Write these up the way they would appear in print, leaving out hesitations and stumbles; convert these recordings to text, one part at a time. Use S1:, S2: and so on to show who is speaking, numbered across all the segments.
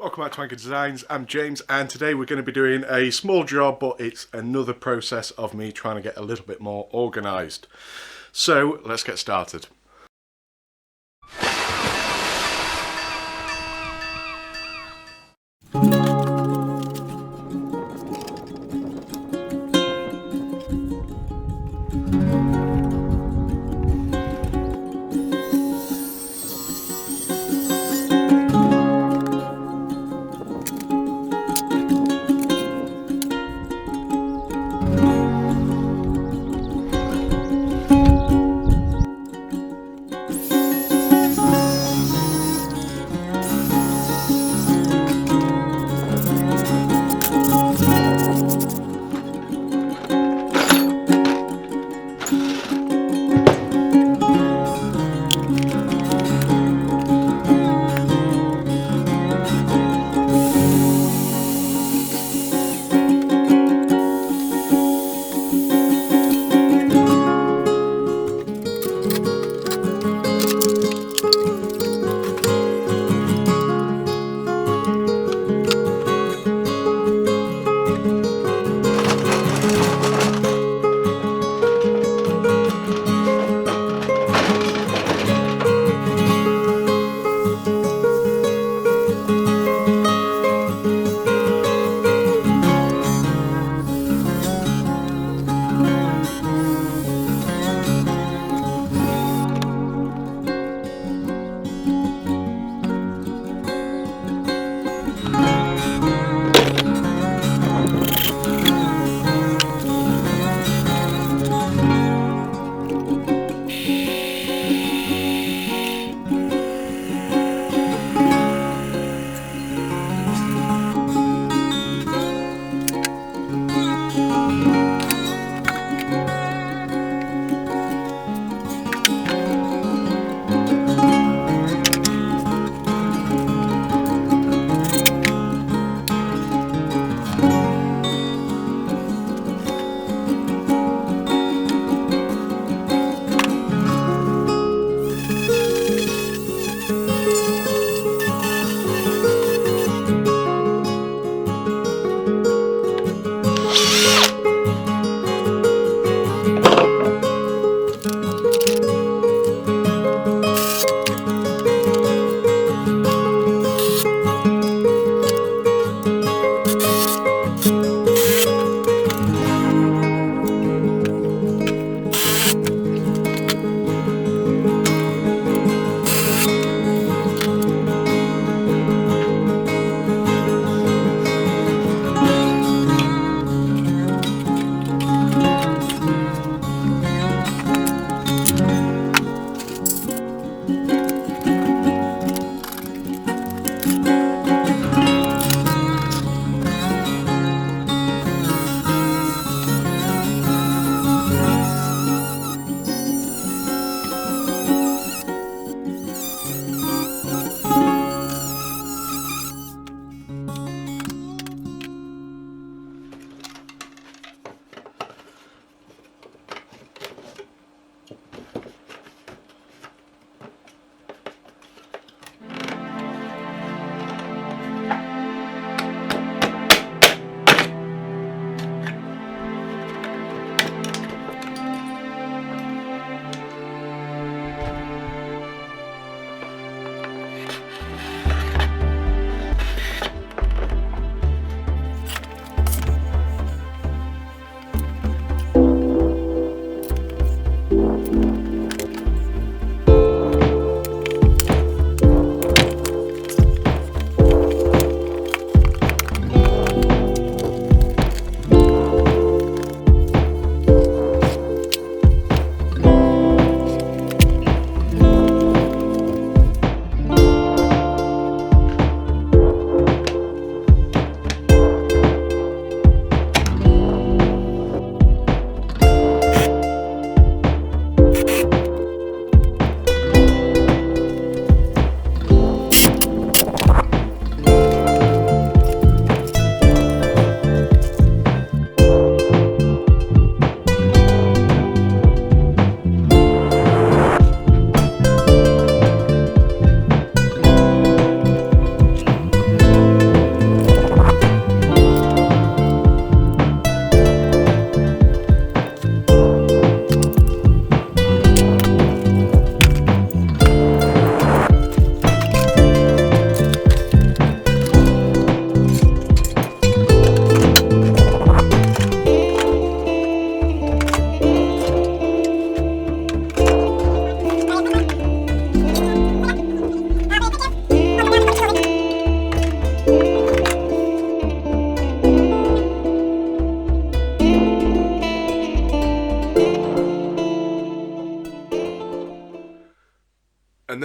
S1: Welcome back to Anchor Designs. I'm James, and today we're going to be doing a small job, but it's another process of me trying to get a little bit more organised. So let's get started.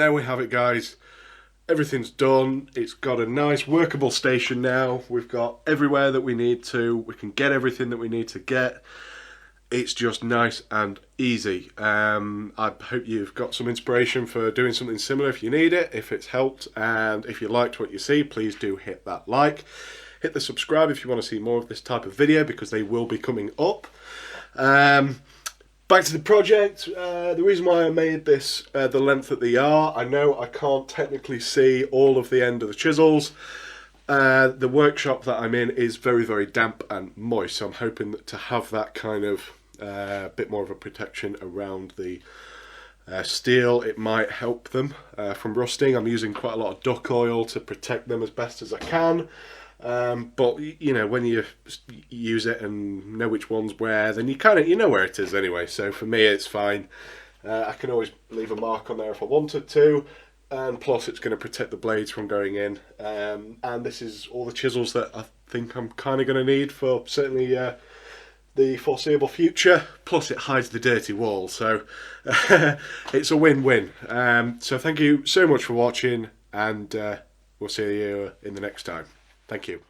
S1: there we have it, guys. Everything's done. It's got a nice workable station now. We've got everywhere that we need to. We can get everything that we need to get. It's just nice and easy. I hope you've got some inspiration for doing something similar if you need it, if it's helped, and if you liked what you see, please do hit that like. Hit the subscribe if you want to see more of this type of video, because they will be coming up. Back to the project. The reason why I made this the length that they are, I know I can't technically see all of the end of the chisels. The workshop that I'm in is very, very damp and moist, so I'm hoping to have that kind of bit more of a protection around the steel. It might help them from rusting. I'm using quite a lot of duck oil to protect them as best as I can. But you know, when you use it and know which one's where, then you know where it is anyway. So for me, it's fine. I can always leave a mark on there if I wanted to, and plus it's going to protect the blades from going in. And this is all the chisels that I think I'm kind of going to need for certainly the foreseeable future. Plus it hides the dirty wall, so it's a win-win. So thank you so much for watching, and we'll see you in the next time. Thank you.